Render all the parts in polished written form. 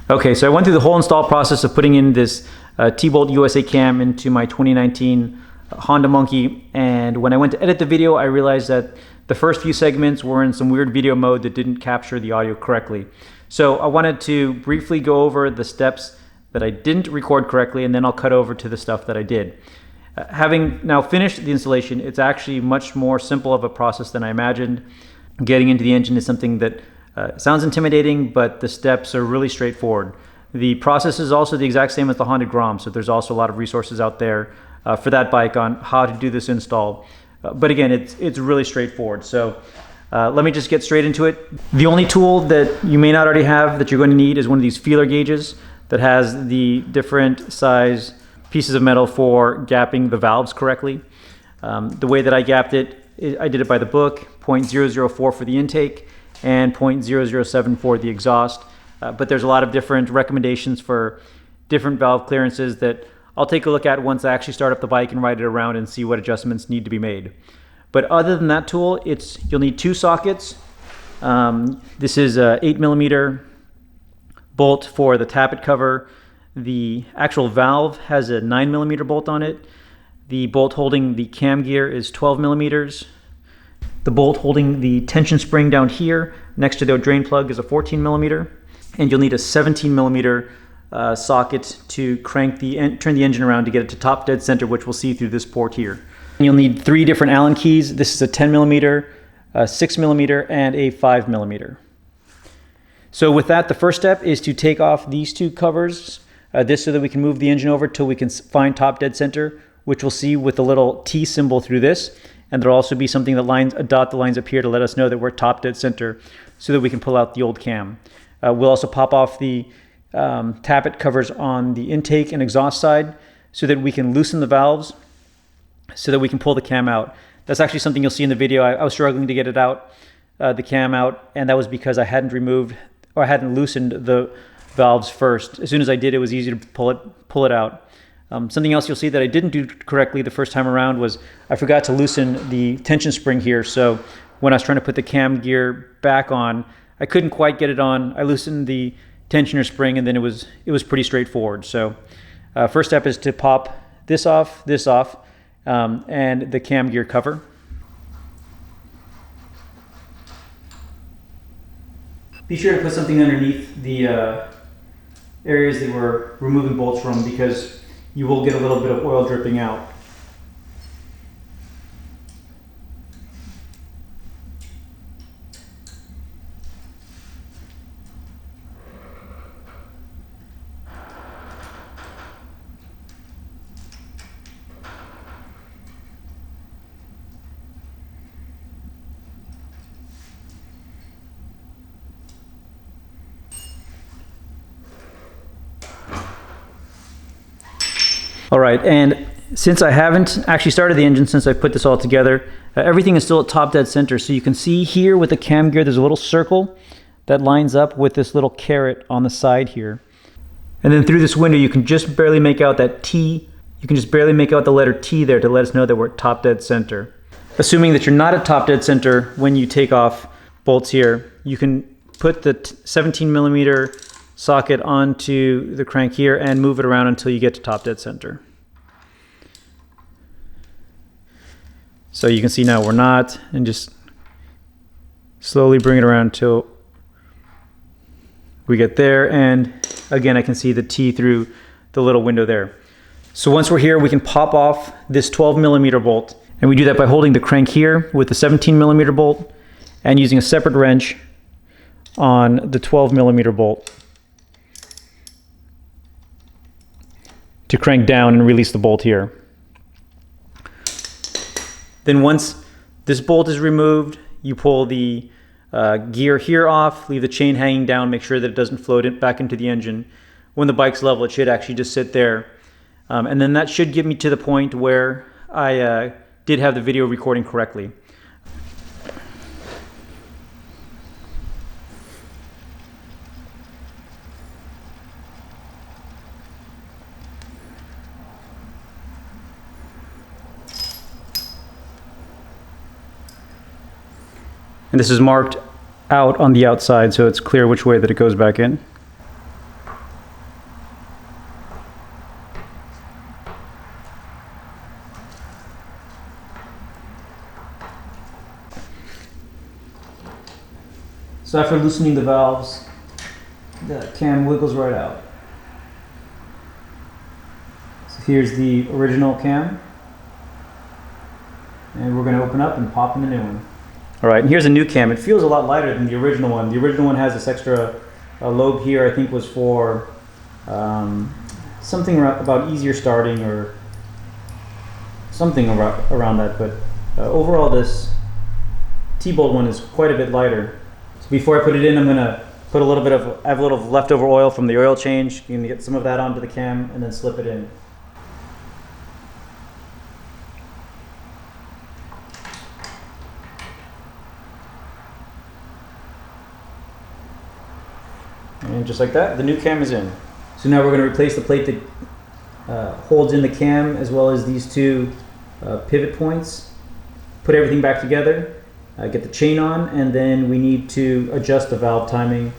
Okay, so I went through the whole install process of putting in this TBoltUSA cam into my 2019 Honda Monkey, and when I went to edit the video, I realized that the first few segments were in some weird video mode that didn't capture the audio correctly. So I wanted to briefly go over the steps that I didn't record correctly, and then I'll cut over to the stuff that I did. Having now finished the installation, it's actually much more simple of a process than I imagined. Getting into the engine is something that sounds intimidating, but the steps are really straightforward. The process is also the exact same as the Honda Grom, so there's also a lot of resources out there for that bike on how to do this install. But again, it's really straightforward. So let me just get straight into it. The only tool that you may not already have that you're going to need is one of these feeler gauges that has the different size pieces of metal for gapping the valves correctly. The way that I gapped it, I did it by the book, 0.004 for the intake and 0.007 for the exhaust. But there's a lot of different recommendations for different valve clearances that I'll take a look at once I actually start up the bike and ride it around and see what adjustments need to be made. But other than that tool, you'll need two sockets. This is a 8mm bolt for the tappet cover. The actual valve has a 9mm bolt on it. The bolt holding the cam gear is 12mm. The bolt holding the tension spring down here next to the drain plug is a 14mm. And you'll need a 17mm socket to turn the engine around to get it to top dead center, which we'll see through this port here. And you'll need 3 different Allen keys. This is a 10mm, a 6mm, and a 5mm. So with that, the first step is to take off these two covers, this so that we can move the engine over till we can find top dead center, which we'll see with the little T symbol through this. And there'll also be something that a dot that lines up here to let us know that we're top dead center so that we can pull out the old cam. We'll also pop off the tappet covers on the intake and exhaust side so that we can loosen the valves so that we can pull the cam out. That's actually something you'll see in the video. I was struggling to get it out, the cam out, and that was because I hadn't loosened the valves first. As soon as I did, it was easy to pull it out. Something else you'll see that I didn't do correctly the first time around was I forgot to loosen the tension spring here. So when I was trying to put the cam gear back on, I couldn't quite get it on. I loosened the tensioner spring, and then it was pretty straightforward. So first step is to pop this off, and the cam gear cover. Be sure to put something underneath the areas that we're removing bolts from, because you will get a little bit of oil dripping out. All right, and since I haven't actually started the engine since I put this all together, everything is still at top dead center. So you can see here with the cam gear, there's a little circle that lines up with this little caret on the side here. And then through this window, you can just barely make out that T. You can just barely make out the letter T there to let us know that we're at top dead center. Assuming that you're not at top dead center when you take off bolts here, you can put the 17mm socket onto the crank here and move it around until you get to top dead center. So you can see now we're not, and just slowly bring it around till we get there. And again, I can see the T through the little window there. So once we're here, we can pop off this 12mm bolt, and we do that by holding the crank here with the 17mm bolt and using a separate wrench on the 12mm bolt to crank down and release the bolt here. Then once this bolt is removed, you pull the gear here off, leave the chain hanging down, make sure that it doesn't float back into the engine. When the bike's level, it should actually just sit there. And then that should get me to the point where I did have the video recording correctly. And this is marked out on the outside, so it's clear which way that it goes back in. So after loosening the valves, the cam wiggles right out. So here's the original cam. And we're going to open up and pop in the new one. All right, and here's a new cam. It feels a lot lighter than the original one. The original one has this extra lobe here, I think was for something about easier starting or something around that. But overall, this TBolt one is quite a bit lighter. So before I put it in, I'm going to put a little bit of, I have a little leftover oil from the oil change. You can get some of that onto the cam and then slip it in. And just like that, the new cam is in. So now we're going to replace the plate that holds in the cam, as well as these two pivot points. Put everything back together, get the chain on, and then we need to adjust the valve timing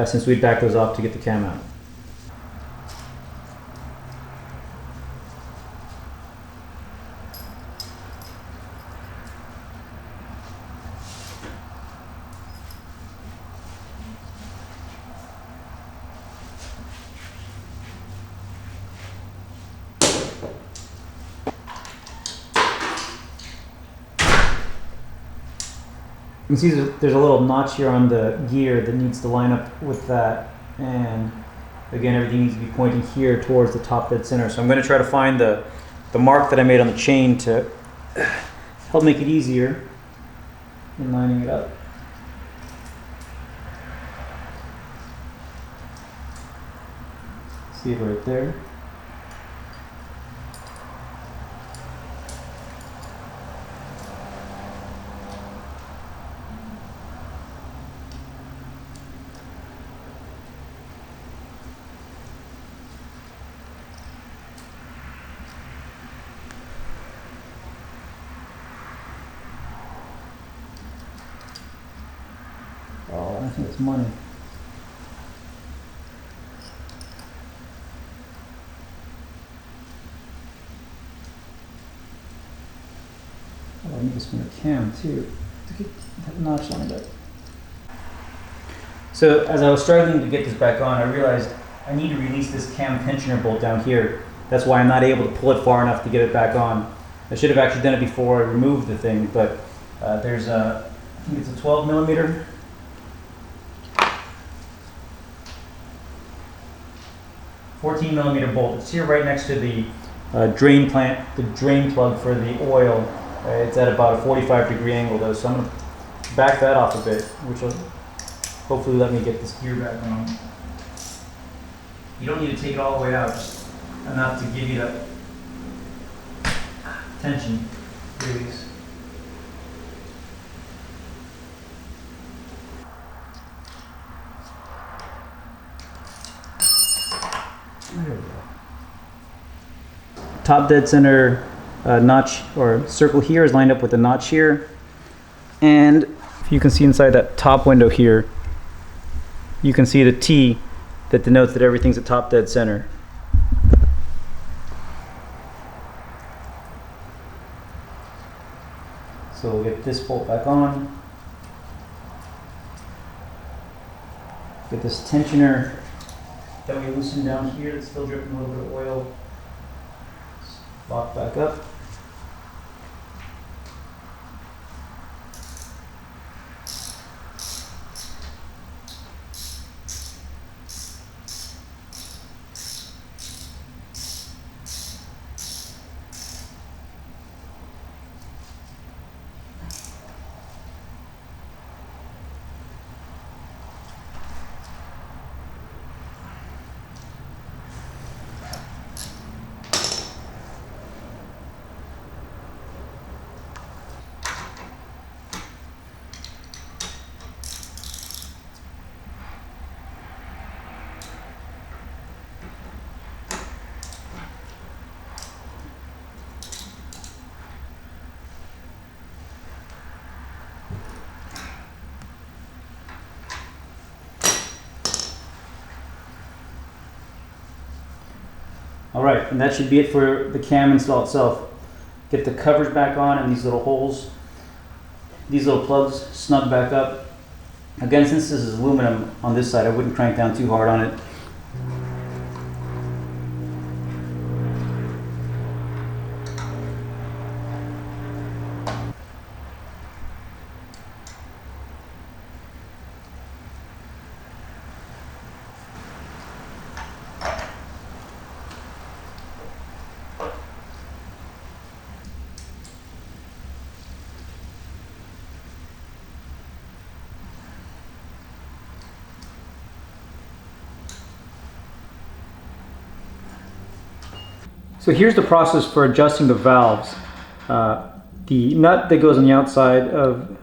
since we'd back those off to get the cam out. You can see there's a little notch here on the gear that needs to line up with that, and again, everything needs to be pointing here towards the top dead center. So I'm going to try to find the mark that I made on the chain to help make it easier in lining it up. See it right there. Oh, I think it's money. Oh, I need to spin a cam too to get that notch lined up. So as I was struggling to get this back on, I realized I need to release this cam tensioner bolt down here. That's why I'm not able to pull it far enough to get it back on. I should have actually done it before I removed the thing, but there's a, I think it's a 12 millimeter. 14 millimeter bolt. It's here right next to the drain plug for the oil. It's at about a 45-degree angle though, so I'm going to back that off a bit, which will hopefully let me get this gear back on. You don't need to take it all the way out, just enough to give you that tension release. There we go. Top dead center notch or circle here is lined up with the notch here. And if you can see inside that top window here, you can see the T that denotes that everything's at top dead center. So we'll get this bolt back on. Get this tensioner that we loosened down here that's still dripping a little bit of oil. Lock back up. All right, and that should be it for the cam install itself. Get the covers back on and these little holes, these little plugs snug back up. Again, since this is aluminum on this side, I wouldn't crank down too hard on it. So here's the process for adjusting the valves. The nut that goes on the outside of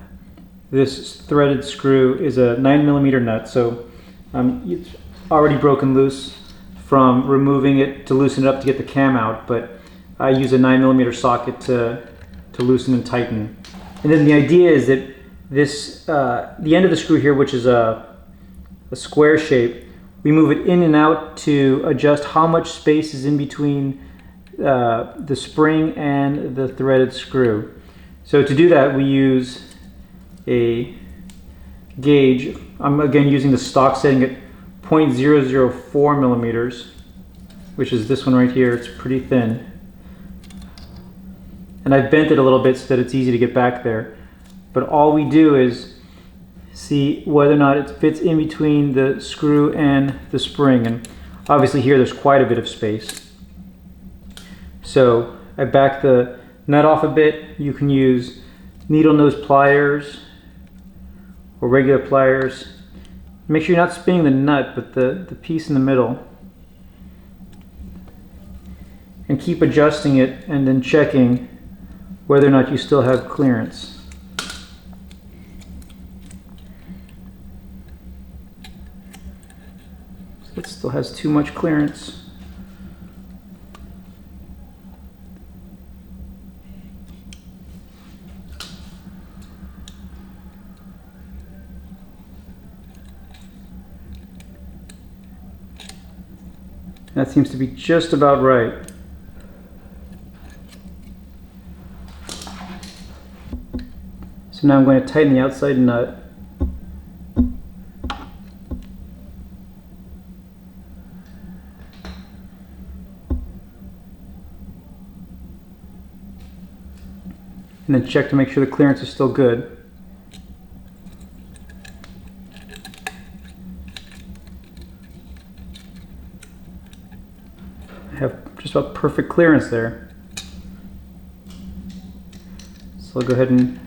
this threaded screw is a 9mm nut, so it's already broken loose from removing it to loosen it up to get the cam out, but I use a 9mm socket to loosen and tighten. And then the idea is that this, the end of the screw here, which is a square shape, we move it in and out to adjust how much space is in between the spring and the threaded screw. So to do that, we use a gauge. I'm again using the stock setting at 0.004mm, which is this one right here. It's pretty thin. And I've bent it a little bit so that it's easy to get back there. But all we do is see whether or not it fits in between the screw and the spring. And obviously here there's quite a bit of space. So I back the nut off a bit. You can use needle nose pliers or regular pliers. Make sure you're not spinning the nut, but the piece in the middle. And keep adjusting it and then checking whether or not you still have clearance. So it still has too much clearance. That seems to be just about right. So now I'm going to tighten the outside nut. And then check to make sure the clearance is still good. I have just about perfect clearance there. So I'll go ahead and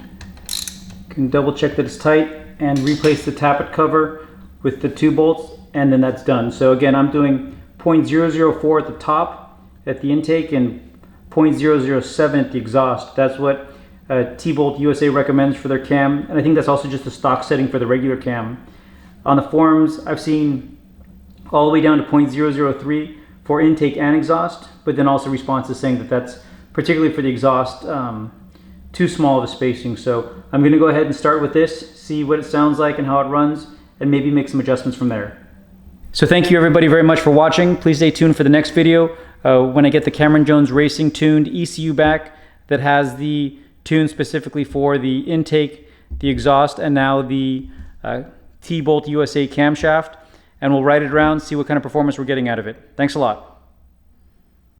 can double check that it's tight and replace the tappet cover with the 2 bolts, and then that's done. So again, I'm doing 0.004 at the top at the intake and 0.007 at the exhaust. That's what TBoltUSA recommends for their cam, and I think that's also just the stock setting for the regular cam. On the forums, I've seen all the way down to 0.003 for intake and exhaust, but then also responses saying that that's particularly for the exhaust too small of a spacing. So I'm going to go ahead and start with this, see what it sounds like and how it runs, and maybe make some adjustments from there. So thank you everybody very much for watching. Please stay tuned for the next video when I get the Cameron Jones Racing tuned ECU back that has the tune specifically for the intake, the exhaust, and now the TBoltUSA camshaft. And we'll ride it around, see what kind of performance we're getting out of it. Thanks a lot.